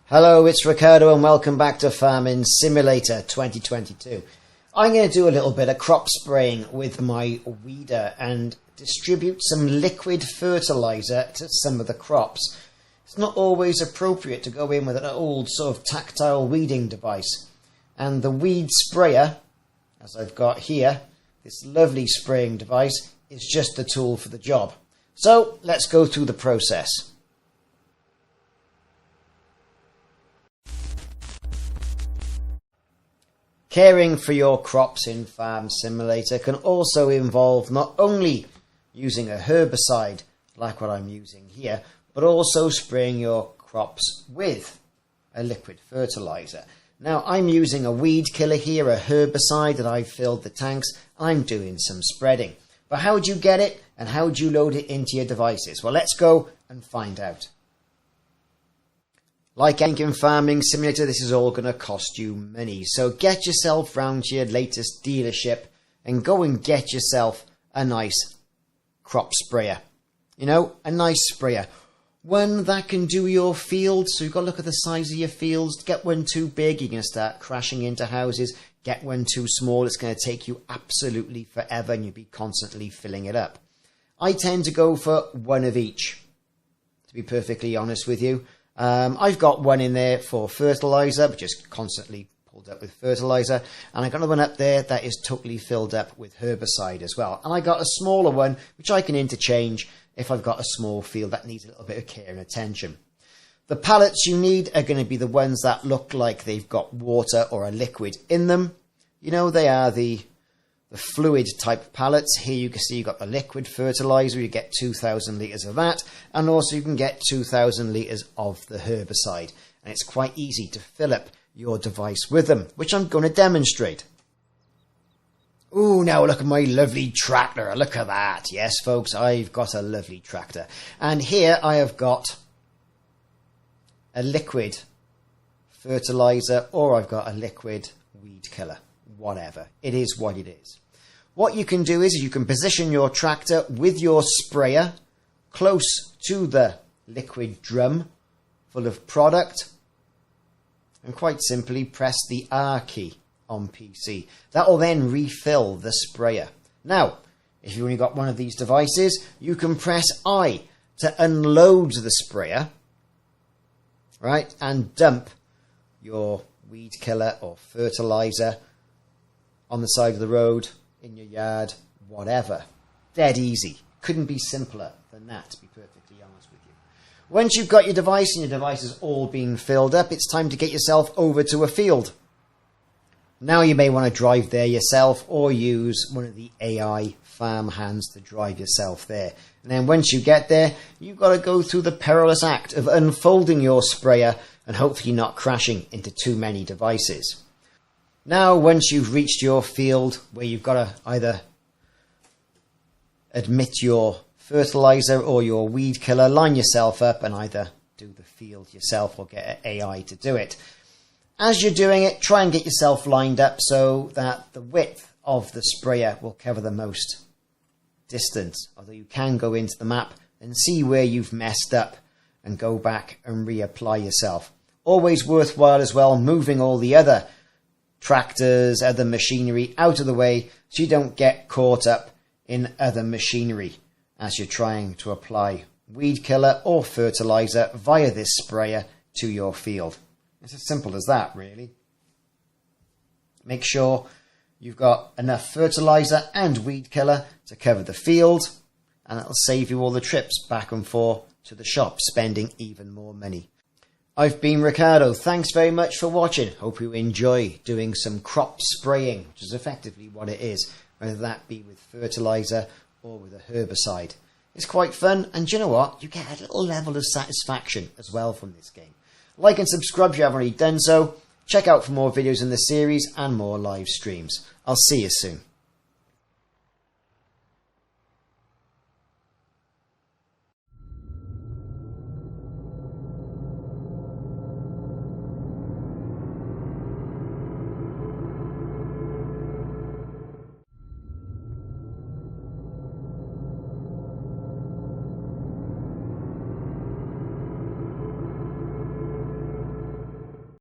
Hello, it's Ricardo and welcome back to Farming Simulator 2022. I'm going to do a little bit of crop spraying with my weeder and distribute some liquid fertilizer to some of the crops. It's not always appropriate to go in with an old sort of tactile weeding device. And the weed sprayer, as I've got here, this lovely spraying device, is just the tool for the job. So let's go through the process. Caring for your crops in Farm Simulator can also involve not only using a herbicide like what I'm using here, but also spraying your crops with a liquid fertilizer. Now I'm using a weed killer here, a herbicide that I've filled the tanks. I'm doing some spreading. But how do you get it and how do you load it into your devices? Well, let's go and find out. Like anything in Farming Simulator, this is all going to cost you money. So get yourself round to your latest dealership and go and get yourself a nice crop sprayer. You know, a nice sprayer. One that can do your field. So you've got to look at the size of your fields. Get one too big, you're going to start crashing into houses. Get one too small, it's going to take you absolutely forever and you'll be constantly filling it up. I tend to go for one of each, to be perfectly honest with you. I've got one in there for fertilizer, but just constantly pulled up with fertilizer. And I've got another one up there that is totally filled up with herbicide as well. And I got a smaller one, which I can interchange if I've got a small field that needs a little bit of care and attention. The pallets you need are going to be the ones that look like they've got water or a liquid in them. You know, they are the fluid type pallets. Here you can see you've got the liquid fertilizer. You get 2,000 litres of that. And also you can get 2,000 litres of the herbicide. And it's quite easy to fill up your device with them, which I'm going to demonstrate. Ooh, now look at my lovely tractor. Look at that. Yes, folks, I've got a lovely tractor. And here I have got a liquid fertilizer, or I've got a liquid weed killer. Whatever. It is what it is. What you can do is you can position your tractor with your sprayer close to the liquid drum full of product and quite simply press the R key on PC. That will then refill the sprayer. Now, if you've only got one of these devices, you can press I to unload the sprayer, right, and dump your weed killer or fertilizer on the side of the road, in your yard, whatever. Dead easy. Couldn't be simpler than that, to be perfectly honest with you. Once you've got your device and your device is all being filled up, it's time to get yourself over to a field. Now you may want to drive there yourself or use one of the AI farm hands to drive yourself there. And then once you get there, you've got to go through the perilous act of unfolding your sprayer and hopefully not crashing into too many devices. Now, once you've reached your field where you've got to either admit your fertilizer or your weed killer, line yourself up and either do the field yourself or get an AI to do it. As you're doing it, try and get yourself lined up so that the width of the sprayer will cover the most distance. Although you can go into the map and see where you've messed up and go back and reapply yourself. Always worthwhile as well moving all the other tractors, other machinery out of the way so you don't get caught up in other machinery as you're trying to apply weed killer or fertilizer via this sprayer to your field. It's as simple as that, really. Make sure you've got enough fertilizer and weed killer to cover the field, and that'll save you all the trips back and forth to the shop, spending even more money. I've been Ricardo. Thanks very much for watching. Hope you enjoy doing some crop spraying, which is effectively what it is, whether that be with fertilizer or with a herbicide. It's quite fun, and do you know what? You get a little level of satisfaction as well from this game. Like and subscribe if you haven't already done so. Check out for more videos in the series and more live streams. I'll see you soon.